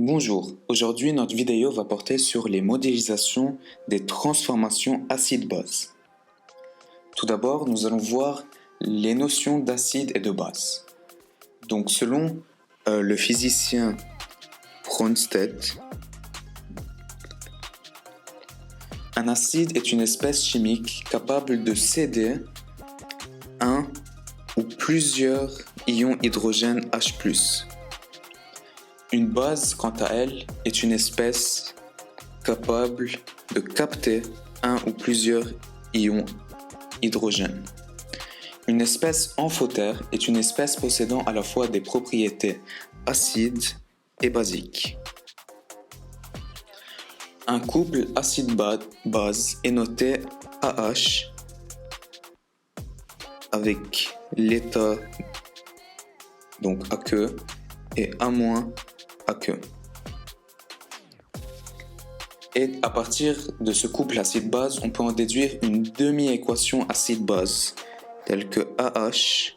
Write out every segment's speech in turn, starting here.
Bonjour, aujourd'hui notre vidéo va porter sur les modélisations des transformations acide-base. Tout d'abord, nous allons voir les notions d'acide et de base. Donc selon le physicien Bronsted, un acide est une espèce chimique capable de céder un ou plusieurs ions hydrogène H+. Une base, quant à elle, est une espèce capable de capter un ou plusieurs ions hydrogène. Une espèce amphotère est une espèce possédant à la fois des propriétés acides et basiques. Un couple acide-base est noté AH avec l'état donc aqueux et A- aqueux. Et à partir de ce couple acide-base, on peut en déduire une demi-équation acide-base telle que AH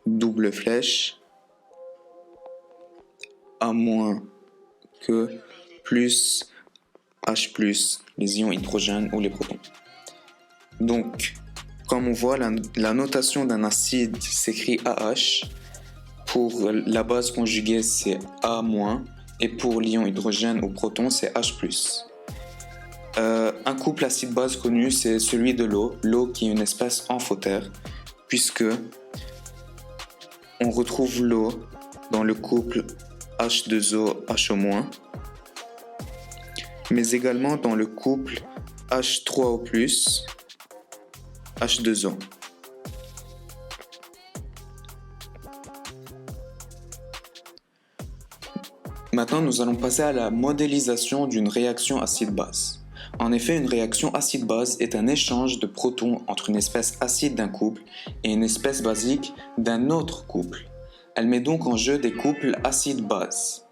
double flèche A- que plus H+, les ions hydrogène ou les protons. Donc, comme on voit, la notation d'un acide s'écrit AH. Pour la base conjuguée, c'est A-, et pour l'ion hydrogène ou proton, c'est H+. Un couple acide-base connu, c'est celui de l'eau, l'eau qui est une espèce amphotère, puisque on retrouve l'eau dans le couple H2O-HO-, mais également dans le couple H3O+, H2O. Maintenant, nous allons passer à la modélisation d'une réaction acide-base. En effet, une réaction acide-base est un échange de protons entre une espèce acide d'un couple et une espèce basique d'un autre couple. Elle met donc en jeu des couples acide-base.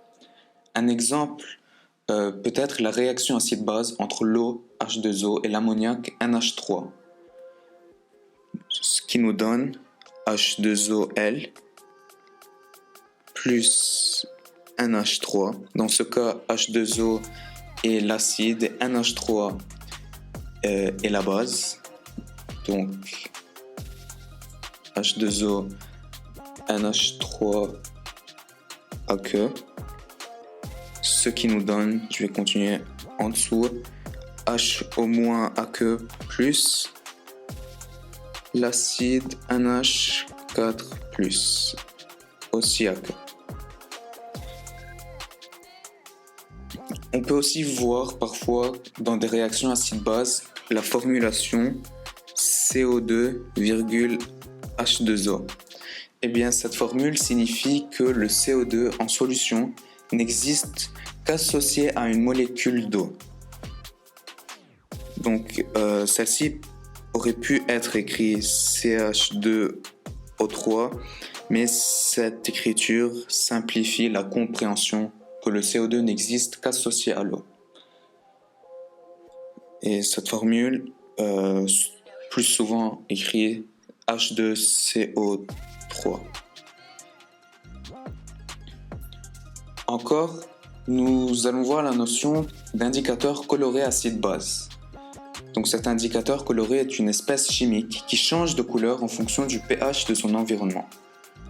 Un exemple peut être la réaction acide-base entre l'eau H2O et l'ammoniac NH3, ce qui nous donne H2OL plus NH3. Dans ce cas, H2O est l'acide et NH3 est la base. Donc H2O NH3 aqueux. Ce qui nous donne, je vais continuer en dessous, HO- aqueux plus l'acide NH4+, aussi aqueux. On peut aussi voir parfois dans des réactions acide-base la formulation CO2,H2O. Eh bien, cette formule signifie que le CO2 en solution n'existe qu'associé à une molécule d'eau. Donc, celle-ci aurait pu être écrite CH2O3, mais cette écriture simplifie la compréhension que le CO2 n'existe qu'associé à l'eau. Et cette formule, plus souvent écrit H2CO3. Encore, nous allons voir la notion d'indicateur coloré acide-base. Donc cet indicateur coloré est une espèce chimique qui change de couleur en fonction du pH de son environnement.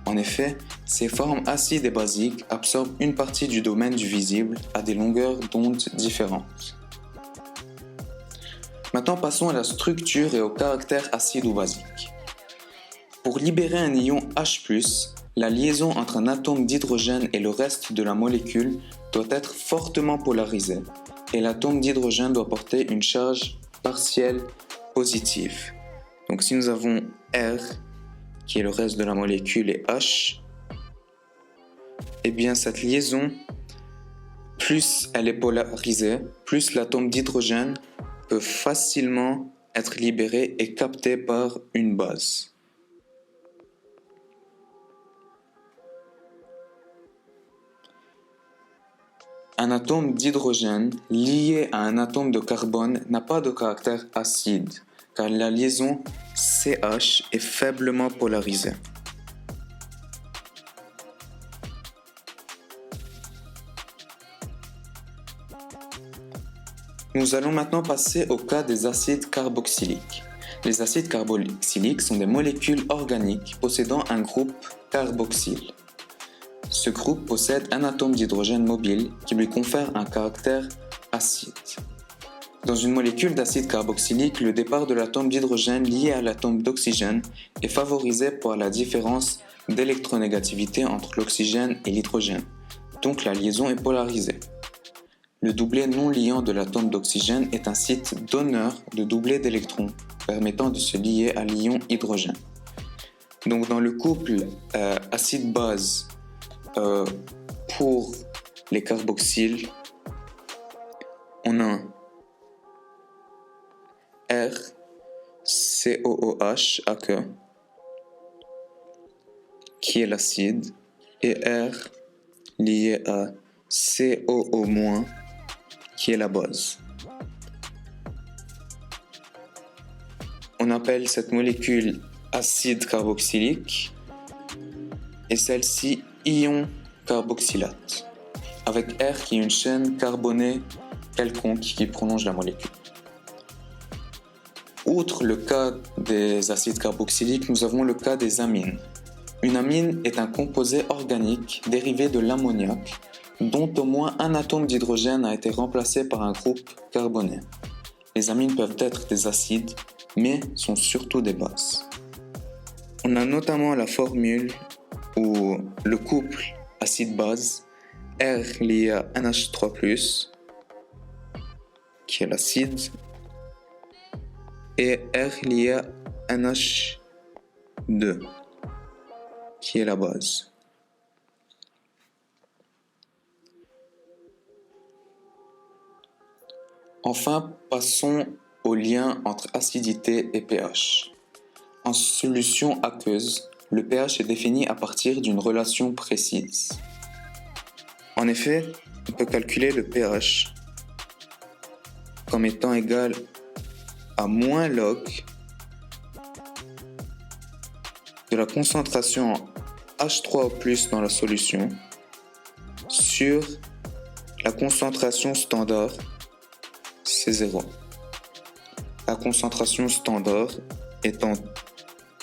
En effet, ces formes acides et basiques absorbent une partie du domaine du visible à des longueurs d'onde différentes. Maintenant, passons à la structure et au caractère acide ou basique. Pour libérer un ion H+, la liaison entre un atome d'hydrogène et le reste de la molécule doit être fortement polarisée, et l'atome d'hydrogène doit porter une charge partielle positive. Donc si nous avons R, qui est le reste de la molécule, et H, eh bien cette liaison, plus elle est polarisée, plus l'atome d'hydrogène peut facilement être libéré et capté par une base. Un atome d'hydrogène lié à un atome de carbone n'a pas de caractère acide, car la liaison CH est faiblement polarisée. Nous allons maintenant passer au cas des acides carboxyliques. Les acides carboxyliques sont des molécules organiques possédant un groupe carboxyle. Ce groupe possède un atome d'hydrogène mobile qui lui confère un caractère acide. Dans une molécule d'acide carboxylique, le départ de l'atome d'hydrogène lié à l'atome d'oxygène est favorisé par la différence d'électronégativité entre l'oxygène et l'hydrogène, donc la liaison est polarisée. Le doublet non liant de l'atome d'oxygène est un site donneur de doublets d'électrons, permettant de se lier à l'ion hydrogène. Donc dans le couple acide-base pour les carboxyles, on a R, COOH, aqueux, qui est l'acide, et R lié à COO-, qui est la base. On appelle cette molécule acide carboxylique et celle-ci ion carboxylate, avec R qui est une chaîne carbonée quelconque qui prolonge la molécule. Outre le cas des acides carboxyliques, nous avons le cas des amines. Une amine est un composé organique dérivé de l'ammoniac, dont au moins un atome d'hydrogène a été remplacé par un groupe carboné. Les amines peuvent être des acides, mais sont surtout des bases. On a notamment la formule où le couple acide-base R lié à NH3+, qui est l'acide, et R lié à NH2, qui est la base. Enfin, passons au lien entre acidité et pH. En solution aqueuse, le pH est défini à partir d'une relation précise. En effet, on peut calculer le pH comme étant égal à moins log de la concentration en H3O+ dans la solution sur la concentration standard, c'est 0. La concentration standard étant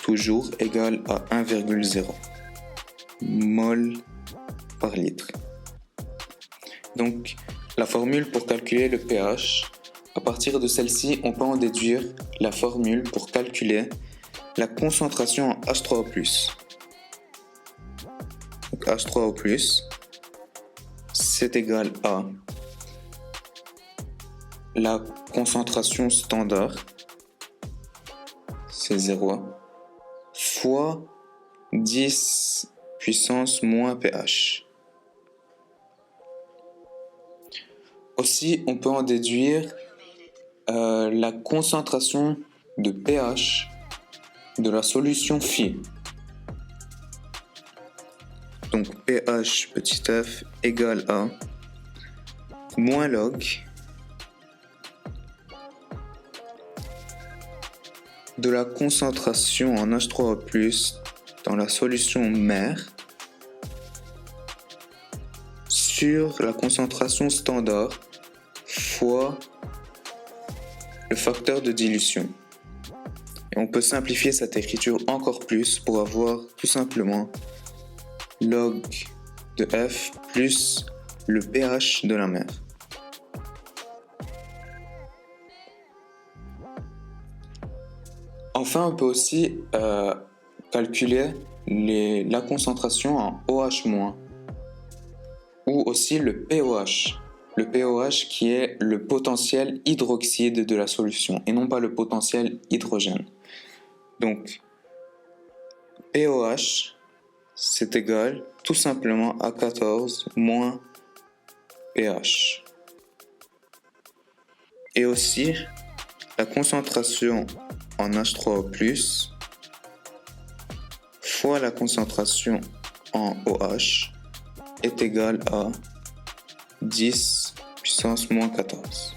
toujours égale à 1,0 mol par litre. Donc, la formule pour calculer le pH, à partir de celle-ci, on peut en déduire la formule pour calculer la concentration en H3O+. Donc, H3O+, c'est égal à la concentration standard, c'est 0, fois 10 puissance moins pH. Aussi, on peut en déduire la concentration de pH de la solution Phi. Donc pH petit f égale à moins log de la concentration en H3O+ dans la solution mère sur la concentration standard fois le facteur de dilution. Et on peut simplifier cette écriture encore plus pour avoir tout simplement log de F plus le pH de la mer. Enfin, on peut aussi calculer la concentration en OH- ou aussi le POH. Le POH qui est le potentiel hydroxyde de la solution et non pas le potentiel hydrogène. Donc, POH, c'est égal tout simplement à 14 moins pH. Et aussi, la concentration en H3O+, fois la concentration en OH est égale à 10 puissance moins 14.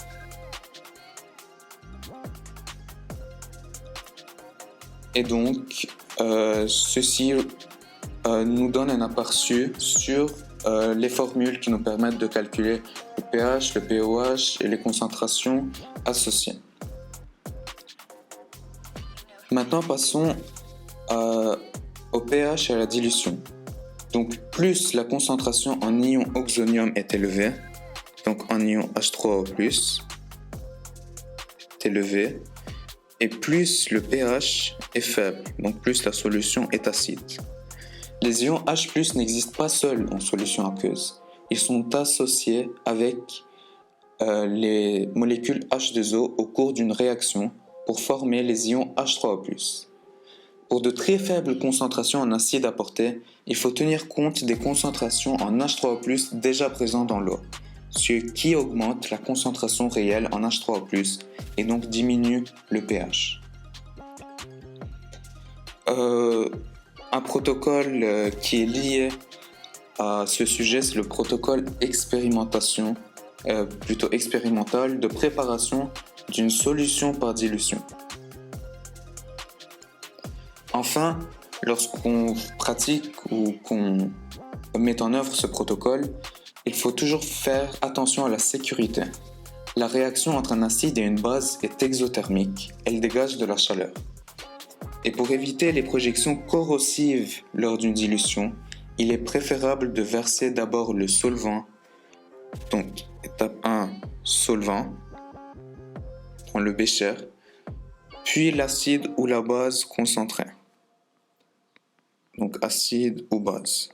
Et donc, ceci nous donne un aperçu sur les formules qui nous permettent de calculer le pH, le pOH et les concentrations associées. Maintenant, passons au pH et à la dilution. Donc, plus la concentration en ion oxonium est élevée, donc en ion H3O+, est élevée, et plus le pH est faible, donc plus la solution est acide. Les ions H+ n'existent pas seuls en solution aqueuse. Ils sont associés avec les molécules H2O au cours d'une réaction pour former les ions H3O+. Pour de très faibles concentrations en acide apportées, il faut tenir compte des concentrations en H3O+, déjà présentes dans l'eau, ce qui augmente la concentration réelle en H3O+, et donc diminue le pH. Un protocole qui est lié à ce sujet, c'est le protocole expérimental de préparation d'une solution par dilution. Enfin, lorsqu'on pratique ou qu'on met en œuvre ce protocole, il faut toujours faire attention à la sécurité. La réaction entre un acide et une base est exothermique, elle dégage de la chaleur. Et pour éviter les projections corrosives lors d'une dilution, il est préférable de verser d'abord le solvant. Donc, étape 1, solvant, dans le bécher, puis l'acide ou la base concentrée. Donc, acide ou base.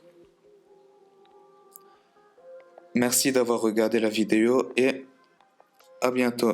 Merci d'avoir regardé la vidéo et à bientôt.